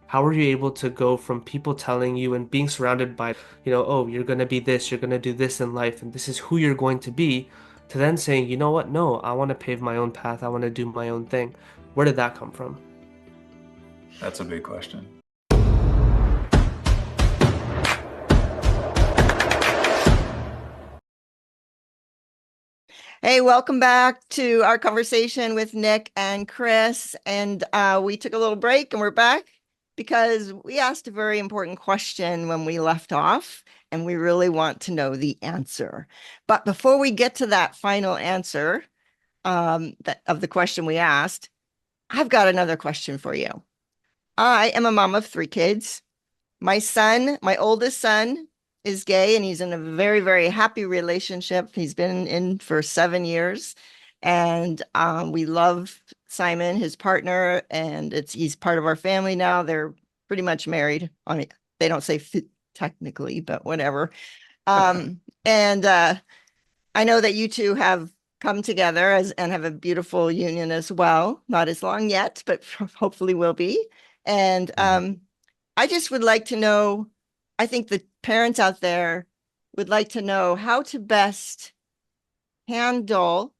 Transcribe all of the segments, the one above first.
How were you able to go from people telling you and being surrounded by, oh, you're going to be this, you're going to do this in life, and this is who you're going to be, to then saying, you know what? No, I want to pave my own path. I want to do my own thing. Where did that come from? That's a big question. Hey, welcome back to our conversation with Nick and Chris. And we took a little break and we're back because we asked a very important question when we left off, and we really want to know the answer. But before we get to that final answer of the question we asked, I've got another question for you. I am a mom of three kids. My oldest son, is gay and he's in a very, very happy relationship. He's been in for 7 years. And we love Simon, his partner, and he's part of our family now. They're pretty much married. I mean, they don't say technically, but whatever. And I know that you two have come together and have a beautiful union as well. Not as long yet, but hopefully will be. And I just would like to know, I think the parents out there would like to know how to best handle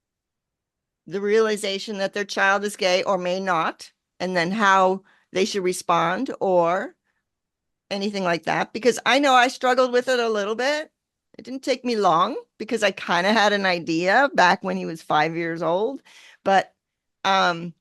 the realization that their child is gay or may not, and then how they should respond or anything like that. Because I know I struggled with it a little bit. It didn't take me long because I kind of had an idea back when he was 5 years old. But um,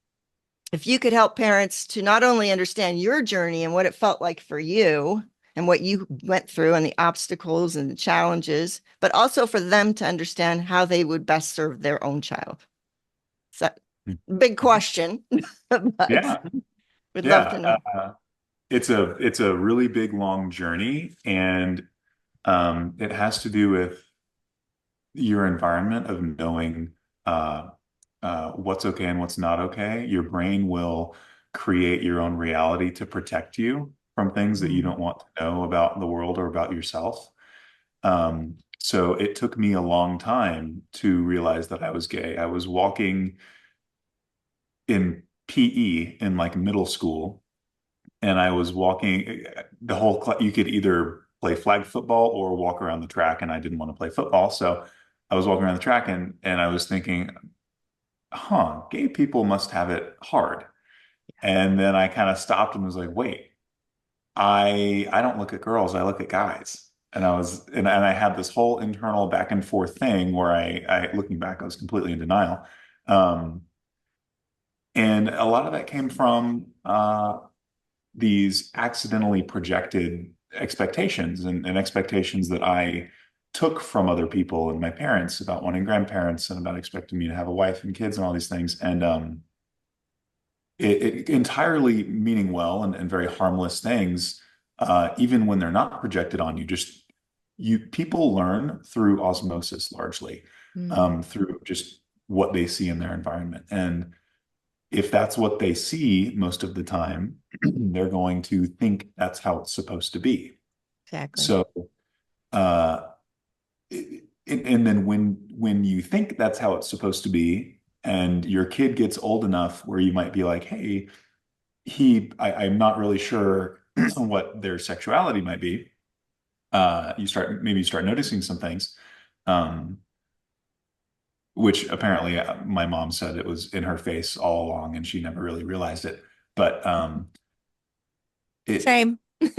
if you could help parents to not only understand your journey and what it felt like for you and what you went through and the obstacles and the challenges, but also for them to understand how they would best serve their own child. So, big question, but Yeah, we'd love to yeah. know. It's a really big, long journey, and it has to do with your environment of knowing what's okay and what's not okay. Your brain will create your own reality to protect you from things that you Mm. don't want to know about the world or about yourself. So it took me a long time to realize that I was gay. I was walking in PE in like middle school, and I was walking the whole you could either play flag football or walk around the track, and I didn't want to play football, so I was walking around the track, and I was thinking, huh, gay people must have it hard. And then I kind of stopped and was like, wait, I don't look at girls, I look at guys. And I had this whole internal back and forth thing where I looking back, I was completely in denial. Um, and a lot of that came from these accidentally projected expectations and expectations that I took from other people and my parents about wanting grandparents and about expecting me to have a wife and kids and all these things. And it entirely meaning well and very harmless things, even when they're not projected on you. Just people learn through osmosis largely, Mm. through just what they see in their environment. And if that's what they see most of the time, they're going to think that's how it's supposed to be. Exactly. So, uh, and then when you think that's how it's supposed to be, and your kid gets old enough where you might be like, hey, I'm not really sure what their sexuality might be. You start noticing some things, um, which apparently my mom said it was in her face all along, and she never really realized it. But it Same. it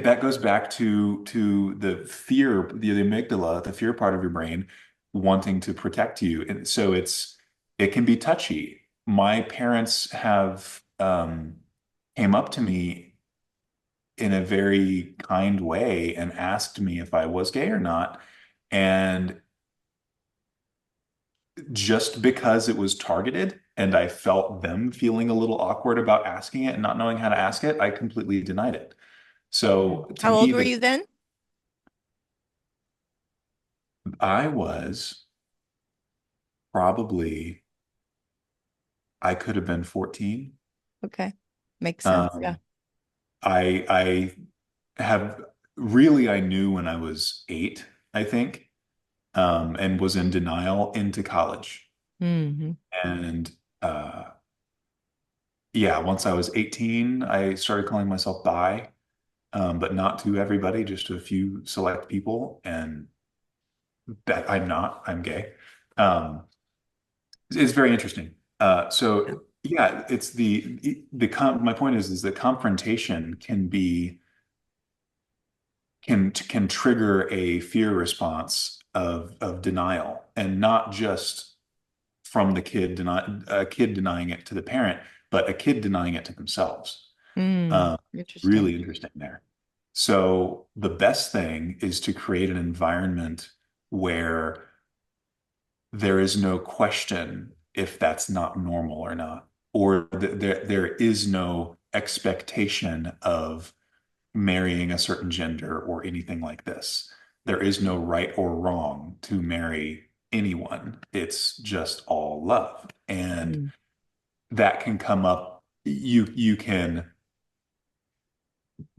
that goes back to the fear, the amygdala, the fear part of your brain wanting to protect you. And so it can be touchy. My parents have came up to me in a very kind way and asked me if I was gay or not. And just because it was targeted and I felt them feeling a little awkward about asking it and not knowing how to ask it, I completely denied it. Mm. So to How old me, were you then? I was probably, I could have been 14. Okay. Makes sense. Yeah. Um, I have really, I knew when I was 8, I think, and was in denial into college. Hmm. And uh, yeah, once I was 18, I started calling myself bi, but not to everybody, just to a few select people. And that I'm not, I'm gay. Um, it's very interesting. Yeah. So yeah, it's my point is that confrontation can trigger a fear response of denial, and not just from the kid denying it to the parent, but a kid denying it to themselves. Mm, Uh, interesting. really interesting there. So the best thing is to create an environment where there is no question if that's not normal or not, or there is no expectation of marrying a certain gender or anything like this. There is no right or wrong to marry anyone. It's just all love. And Mm, that can come up. You can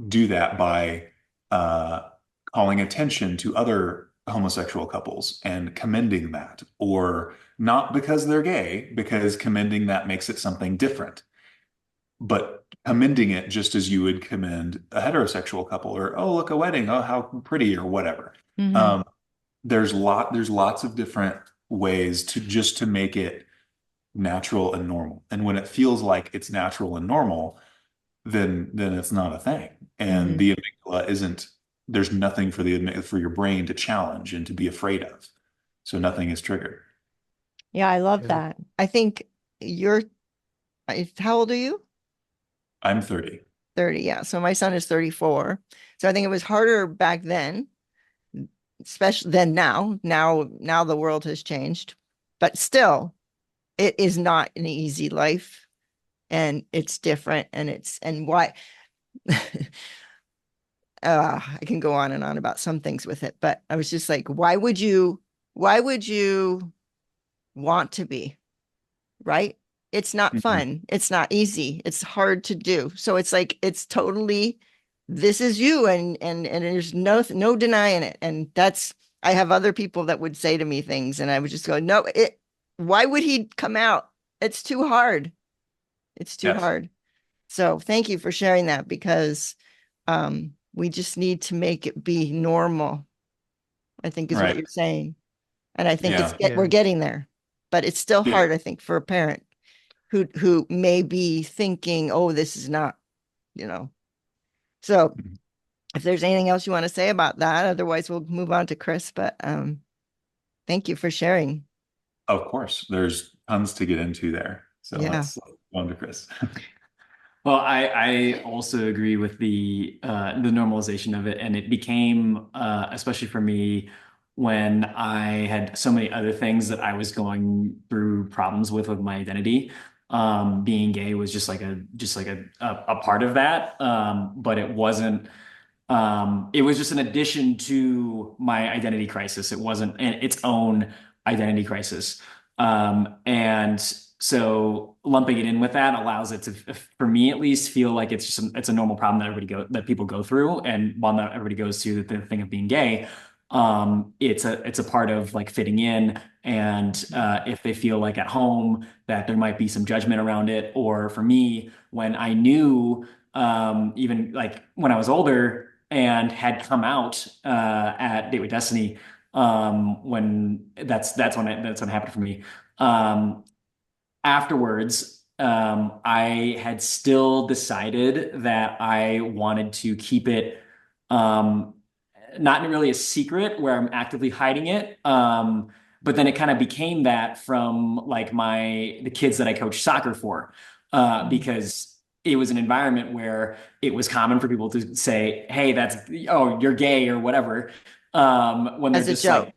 do that by uh, calling attention to other homosexual couples and commending that, or not because they're gay, because commending that makes it something different, but commending it just as you would commend a heterosexual couple, or oh, look, a wedding, oh, how pretty, or whatever. hmm Um, there's lots of different ways to make it natural and normal. And when it feels like it's natural and normal, then it's not a thing. And hmm the amygdala isn't, there's nothing for your brain to challenge and to be afraid of. So nothing is triggered. Yeah, I love Yeah. that. I think you're, how old are you? I'm 30. 30. Yeah. So my son is 34. So I think it was harder back then, especially than now. Now the world has changed, but still, it is not an easy life, and it's different, and why I can go on and on about some things with it, but I was just like, why would you want to be, right? It's not Mhm. fun. It's not easy. It's hard to do. So it's like it's totally this is you, and there's no denying it. And that's I have other people that would say to me things, and I would just go, no, why would he come out? It's too hard. It's too Yes. hard. So thank you for sharing that, because we just need to make it be normal, I think is what Right. you're saying. And I think Yeah. we're Yeah. getting there. But it's still Yeah. hard, I think, for a parent who may be thinking, oh, this is not, you know. So if there's anything else you want to say about that, otherwise we'll move on to Chris. But thank you for sharing. Of course. There's tons to get into there. So Yeah. let's go on to Chris. Well, I also agree with the normalization of it, and it became especially for me when I had so many other things that I was going through problems with my identity. Being gay was just like a part of that, but it wasn't. It was just an addition to my identity crisis. It wasn't its own identity crisis. And so lumping it in with that allows it to, for me at least, feel like it's a normal problem that people go through, and while not everybody goes through the thing of being gay, it's a part of like fitting in. And if they feel like at home that there might be some judgment around it, or for me, when I knew, even like when I was older and had come out at Date with Destiny, when that's when it happened for me. Afterwards, I had still decided that I wanted to keep it, um, not really a secret where I'm actively hiding it. But then it kind of became that from like the kids that I coach soccer for, because it was an environment where it was common for people to say, "Hey, oh, you're gay" or whatever, when they're As a just joke. like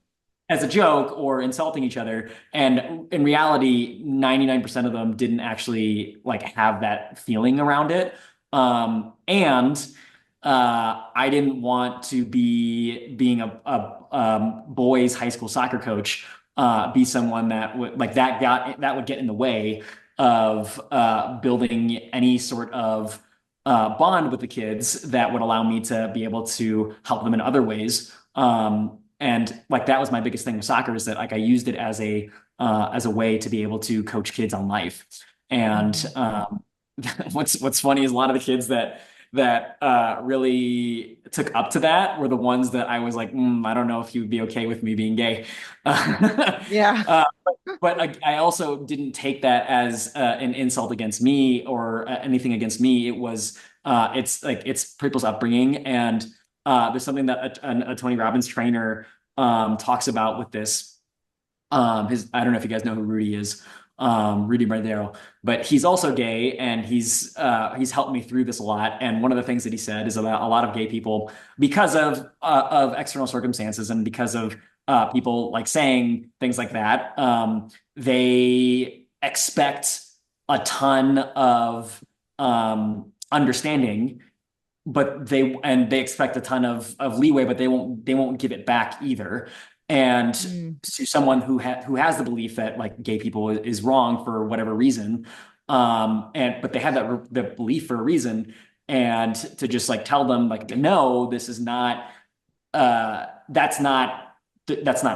as a joke or insulting each other. And in reality, 99% of them didn't actually like have that feeling around it. And I didn't want to be being a boys high school soccer coach, be someone that would like that would get in the way of building any sort of bond with the kids that would allow me to be able to help them in other ways. And like that was my biggest thing with soccer, is that like I used it as a way to be able to coach kids on life. And Mhm. what's funny is a lot of the kids that really took up to that were the ones that I was like, I don't know if you would be okay with me being gay. Yeah. But I also didn't take that as an insult against me or anything against me. It's like it's people's upbringing, and there's something that a Tony Robbins trainer talks about with this. His I don't know if you guys know who Rudy is, Rudy Bardero, but he's also gay, and he's helped me through this a lot. And one of the things that he said is about a lot of gay people, because of external circumstances and because of people like saying things like that, they expect a ton of understanding, but they expect a ton of leeway, but they won't give it back either. And to someone who has the belief that like gay people is wrong for whatever reason, and but they have the belief for a reason, and to just like tell them like, no, this is not, that's not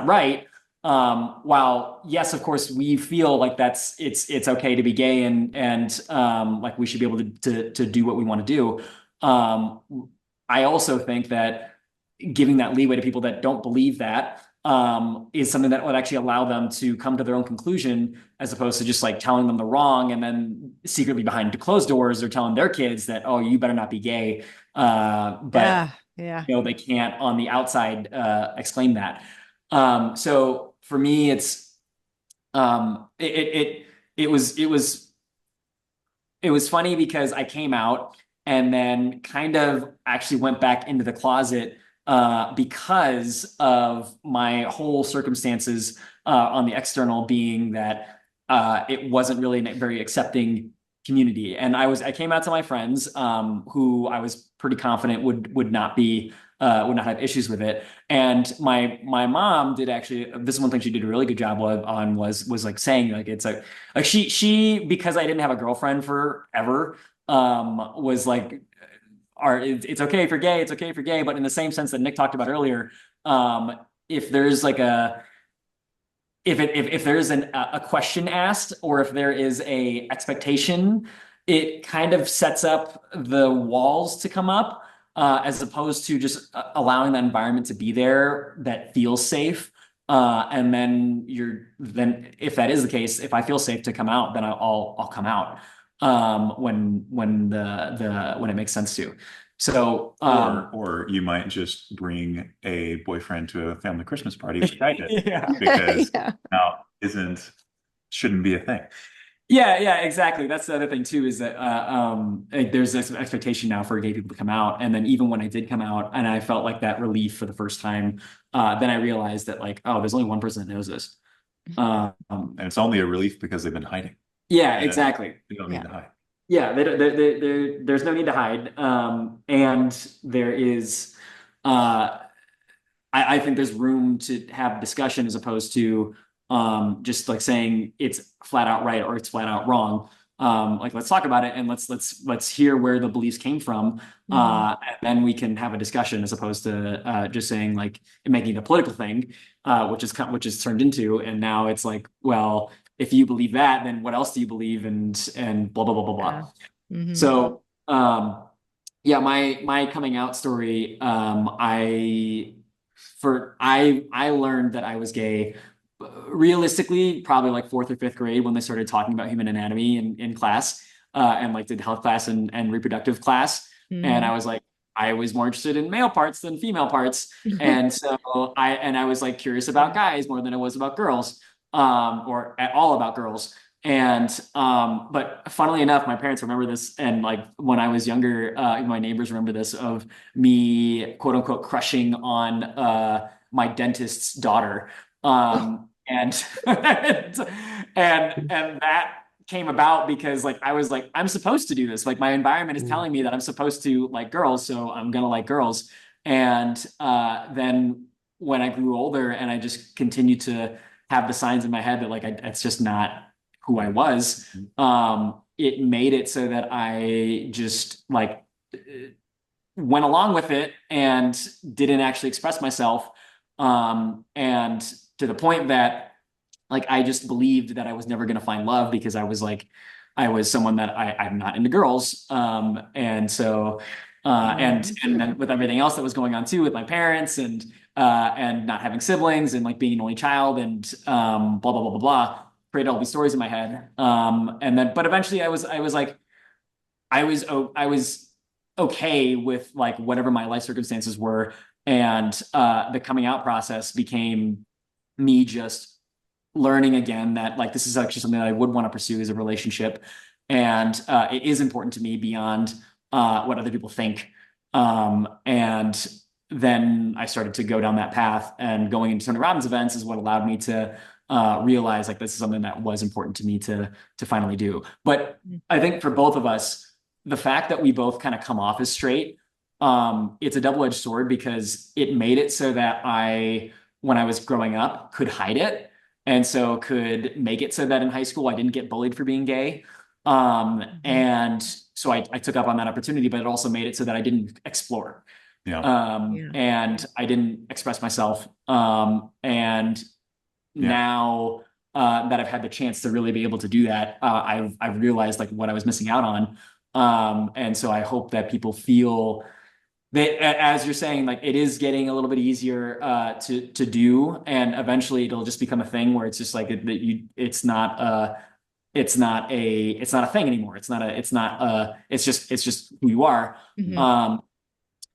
right. While yes, of course, we feel like it's okay to be gay, and like we should be able to do what we want to do. Um, I also think that giving that leeway to people that don't believe that is something that would actually allow them to come to their own conclusion, as opposed to just like telling them the wrong and then secretly behind closed doors they're telling their kids that, oh, you better not be gay. But Yeah. they can't on the outside exclaim that. So for me, it was funny because I came out and then kind of actually went back into the closet because of my whole circumstances on the external, being that it wasn't really a very accepting community. And I came out to my friends who I was pretty confident would not have issues with it. And my mom did actually, this is one thing she did a really good job on, was like saying like, it's like she because I didn't have a girlfriend forever, was like, it's okay if you're gay, it's okay if you're gay. But in the same sense that Nick talked about earlier, if there's like if there is a question asked, or if there is a expectation, it kind of sets up the walls to come up, as opposed to just allowing that environment to be there that feels safe. And then if that is the case, if I feel safe to come out, then I'll come out when it makes sense to. So or you might just bring a boyfriend to a family Christmas party like I did, yeah. because Yeah. now shouldn't be a thing. Yeah, exactly. That's the other thing too, is that like, there's this expectation now for gay people to come out. And then even when I did come out and I felt like that relief for the first time, then I realized that like, oh, there's only one person that knows this. And it's only a relief because they've been hiding. Yeah, And exactly. they don't need to hide. Yeah, there's no need to hide. And there is, I think there's room to have discussion, as opposed to just like saying it's flat out right or it's flat out wrong. Like, let's talk about it, and let's hear where the beliefs came from, and then we can have a discussion, as opposed to just saying like and making it a political thing, which is turned into. And now it's like, well, if you believe that, then what else do you believe, and blah blah blah blah blah. So yeah, my coming out story, I learned that I was gay realistically probably like fourth or fifth grade, when they started talking about human anatomy in class, and like did health class and reproductive class. And I was like, I was more interested in male parts than female parts. And so I was like curious about guys more than I was about girls, or at all about girls. And but funnily enough, my parents remember this, and like when I was younger, my neighbors remember this, of me quote unquote crushing on my dentist's daughter. And and that came about because like I was like, I'm supposed to do this. Like my environment is telling me that I'm supposed to like girls, so I'm gonna like girls. And then when I grew older and I just continued to have the signs in my head that like it's just not who I was, it made it so that I just like went along with it and didn't actually express myself. And to the point that like I just believed that I was never going to find love, because I was like I was someone that I'm not into girls. And so, and then with everything else that was going on too, with my parents and not having siblings and like being an only child and, blah, blah, blah, blah, blah, created all these stories in my head. And then, but eventually I was like, I was okay with like whatever my life circumstances were. And, the coming out process became me just learning again that like this is actually something that I would want to pursue as a relationship, and it is important to me beyond what other people think. And then I started to go down that path, and going into Tony Robbins events is what allowed me to realize like this is something that was important to me to finally do. But I think for both of us, the fact that we both kind of come off as straight, it's a double-edged sword because it made it so that when I was growing up, could hide it. And so could make it so that in high school, I didn't get bullied for being gay. And so I took up on that opportunity, but it also made it so that I didn't explore. And I didn't express myself. And now that I've had the chance to really be able to do that, I've realized like what I was missing out on. And so I hope that people feel that, as you're saying, like it is getting a little bit easier to do, and eventually it'll just become a thing where it's just like it's not a thing anymore. It's just who you are.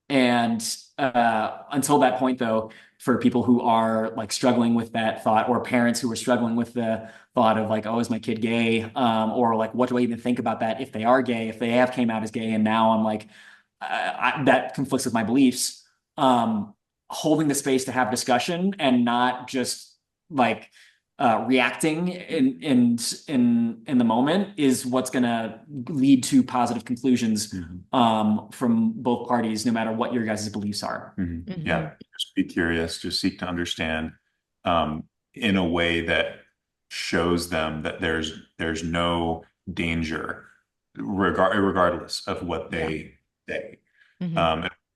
And until that point, though, for people who are like struggling with that thought, or parents who are struggling with the thought of like, oh, is my kid gay? Or like, what do I even think about that if they are gay, if they have came out as gay, and now I'm like, that conflicts with my beliefs. Holding the space to have discussion and not just like reacting in the moment is what's going to lead to positive conclusions from both parties, no matter what your guys' beliefs are. Yeah, just be curious, just seek to understand in a way that shows them that there's no danger, regardless of what they say.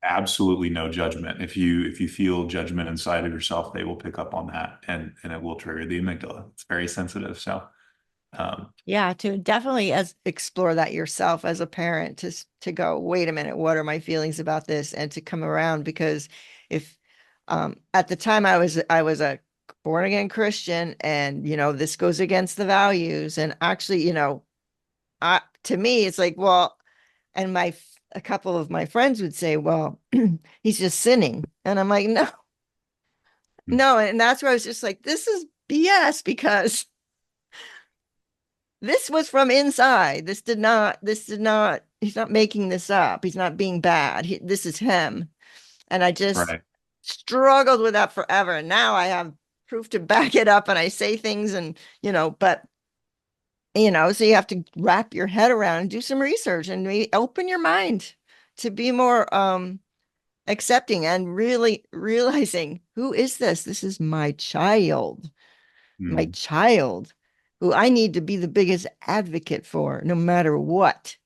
Absolutely no judgment. If you feel judgment inside of yourself, they will pick up on that, and it will trigger the amygdala. It's very sensitive. So to definitely explore that yourself as a parent, to go, wait a minute, what are my feelings about this, and to come around, because if at the time I was a born again Christian, and this goes against the values, and actually to me it's like, well, and a couple of my friends would say, well, he's just sinning. And I'm like, no. And that's where I was just like, this is BS, because this was from inside. This did not, he's not making this up. He's not being bad. This is him. And I just struggled with that forever. And now I have proof to back it up, and I say things, and, but so you have to wrap your head around and do some research and open your mind to be more accepting, and really realizing, who is this? This is my child, who I need to be the biggest advocate for, no matter what.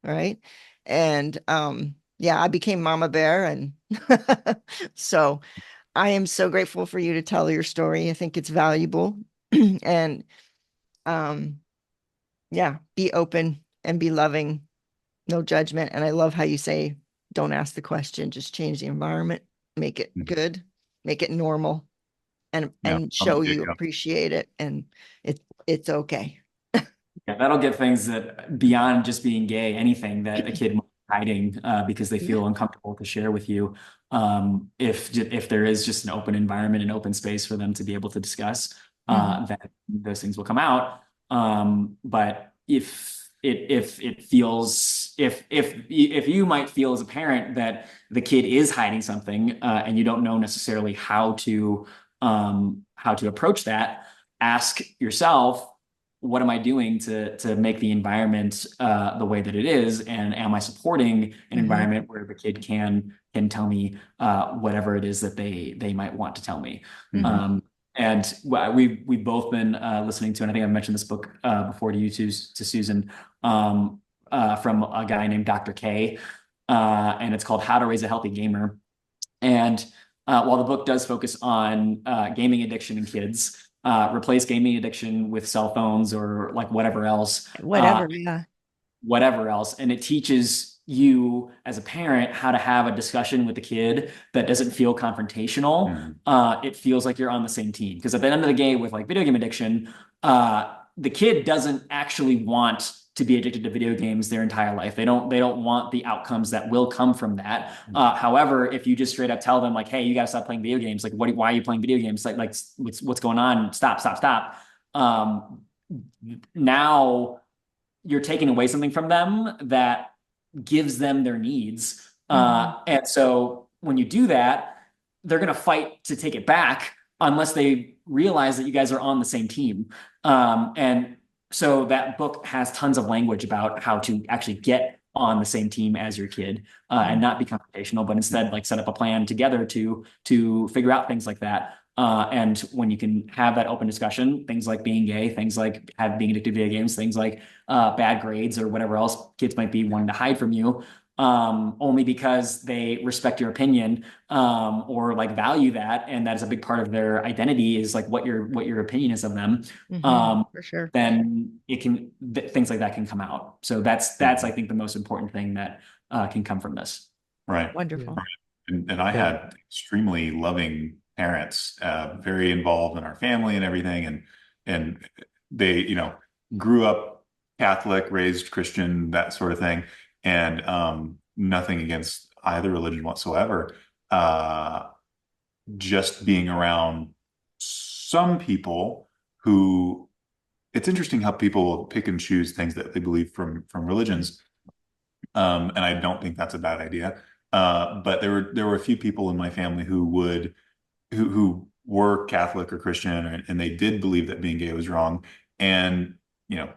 Right. And I became Mama Bear. And so I am so grateful for you to tell your story. I think it's valuable. And be open and be loving, no judgment. And I love how you say, don't ask the question, just change the environment, make it good, make it normal, and show you appreciate it, and it's okay. That'll get things that beyond just being gay, anything that a kid might be hiding because they feel uncomfortable to share with you. If there is just an open environment, an open space for them to be able to discuss, then those things will come out. But if you might feel as a parent that the kid is hiding something, and you don't know necessarily how to approach that, ask yourself, what am I doing to make the environment the way that it is, and am I supporting an environment where the kid can tell me whatever it is that they might want to tell me. And we've both been listening to, and I think I've mentioned this book before to you, to Susan, from a guy named Dr. K, and it's called How to Raise a Healthy Gamer. And while the book does focus on gaming addiction in kids, replace gaming addiction with cell phones or like Whatever. Yeah. whatever else. And it teaches you as a parent how to have a discussion with the kid that doesn't feel confrontational. Mhm. It feels like you're on the same team. Because at the end of the day, with like video game addiction, the kid doesn't actually want to be addicted to video games their entire life. They don't want the outcomes that will come from that. However, if you just straight up tell them like, "Hey, you got to stop playing video games. Like, why are you playing video games? Like what's going on? Stop, stop, stop." Um, Now you're taking away something from them that gives them their needs. And so when you do that, they're going to fight to take it back unless they realize that you guys are on the same team. And so that book has tons of language about how to actually get on the same team as your kid and not be confrontational, but instead like set up a plan together to figure out things like that. And when you can have that open discussion, things like being gay, things like being addicted to video games, things like bad grades or whatever else kids might be wanting to hide from you, only because they respect your opinion or like value that, and that is a big part of their identity is like what your opinion is of them. For sure. Then things like that can come out. So that's I think the most important thing that can come from this. Right. Wonderful. And I Yeah. had extremely loving parents, very involved in our family and everything. And they, grew up Catholic, raised Christian, that sort of thing. And nothing against either religion whatsoever. Uh, just being around some people who it's interesting how people will pick and choose things that they believe from religions. And I don't think that's a bad idea. But there were a few people in my family who were Catholic or Christian, and they did believe that being gay was wrong. And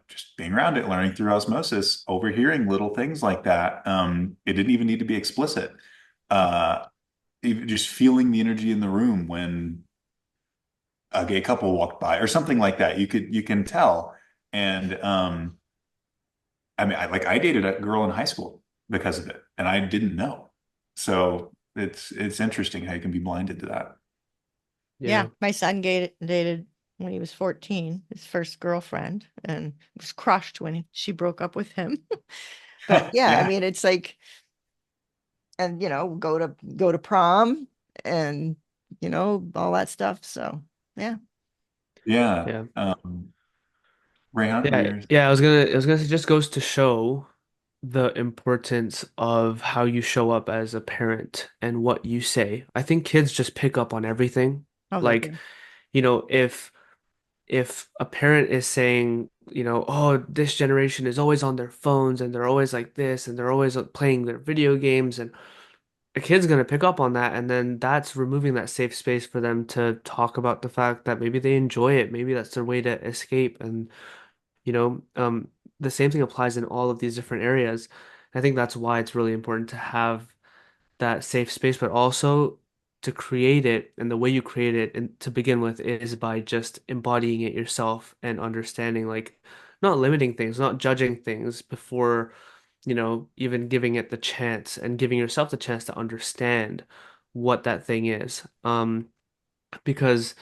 just being around it, learning through osmosis, overhearing little things like that. It didn't even need to be explicit. Uh, Even just feeling the energy in the room when a gay couple walked by or something like that, you can tell. And I mean, I dated a girl in high school because of it, and I didn't know. So it's interesting how you can be blinded to that. Yeah. Yeah. My son dated when he was 14, his first girlfriend, and was crushed when she broke up with him. But yeah, I Yeah, mean, it's like, and go to prom and all that stuff. So yeah. yeah. Yeah. Rayhan, what are Yeah. yours? Yeah. I was gonna say just goes to show the importance of how you show up as a parent and what you say. I think kids just pick up on everything. Oh, they Like, do. if a parent is saying, oh, this generation is always on their phones and they're always like this and they're always playing their video games, and a kid's gonna pick up on that, and then that's removing that safe space for them to talk about the fact that maybe they enjoy it, maybe that's their way to escape. And you know, um, the same thing applies in all of these different areas. I think that's why it's really important to have that safe space, but also to create it. And the way you create it and to begin with is by just embodying it yourself and understanding, like, not limiting things, not judging things before, even giving it the chance and giving yourself the chance to understand what that thing is. Because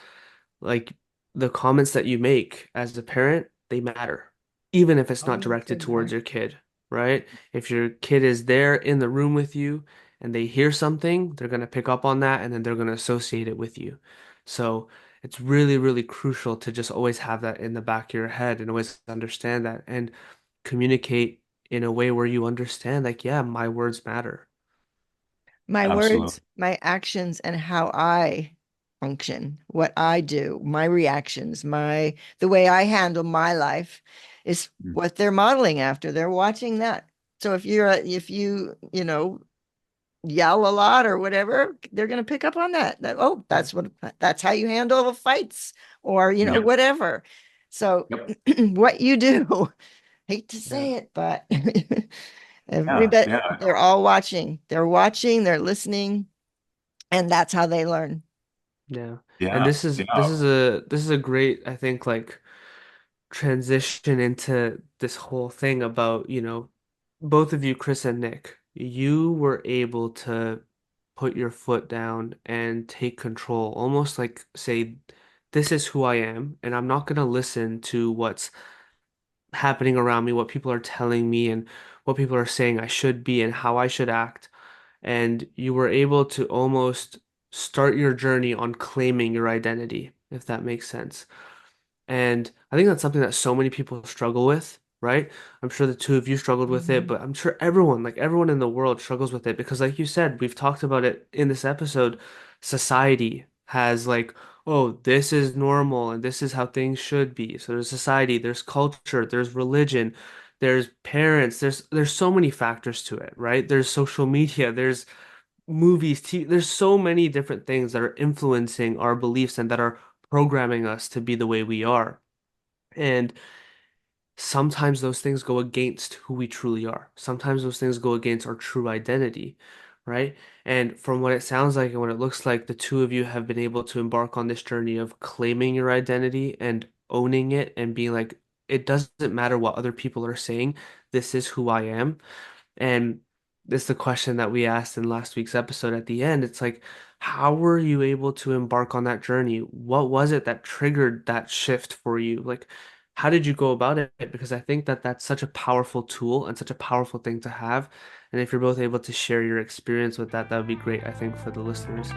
like the comments that you make as a parent, they matter, even if it's Oh, not yeah, directed good towards matter. your kid, right? If your kid is there in the room with you and they hear something, they're going to pick up on that and then they're going to associate it with you. So it's really, really crucial to just always have that in the back of your head and always understand that and communicate in a way where you understand, like, yeah, my words matter. My Absolutely. words, my actions, and how I function, what I do, my reactions, the way I handle my life is what they're modeling after. They're watching that. So if yell a lot or whatever, they're going to pick up on that. Oh, that's how you handle the fights or Yep. whatever. So Yep. what you do, hate to Yeah. say it, but Yeah. everybody, Yeah. they're all watching. They're watching, they're listening, and that's how they learn. Yeah. And Yeah. this is this Yeah. is a this is a great, I think, like transition into this whole thing about, both of you, Chris and Nick, you were able to put your foot down and take control, almost like say this is who I am, and I'm not going to listen to what's happening around me, what people are telling me, and what people are saying I should be and how I should act. And you were able to almost start your journey on claiming your identity, if that makes sense. And I think that's something that so many people struggle with, right? I'm sure the two of you struggled with it, but I'm sure everyone, like everyone in the world struggles with it because, like you said, we've talked about it in this episode. Society has like, oh, this is normal and this is how things should be. So there's society, there's culture, there's religion, there's parents, there's so many factors to it, right? There's social media, there's movies, TV, there's so many different things that are influencing our beliefs and that are programming us to be the way we are. And sometimes those things go against who we truly are. Sometimes those things go against our true identity, right? And from what it sounds like and what it looks like, the two of you have been able to embark on this journey of claiming your identity and owning it and being like, it doesn't matter what other people are saying, this is who I am. And it's the question that we asked in last week's episode at the end. It's like, how were you able to embark on that journey? What was it that triggered that shift for you? Like, how did you go about it? Because I think that that's such a powerful tool and such a powerful thing to have. And if you're both able to share your experience with that, that would be great, I think, for the listeners.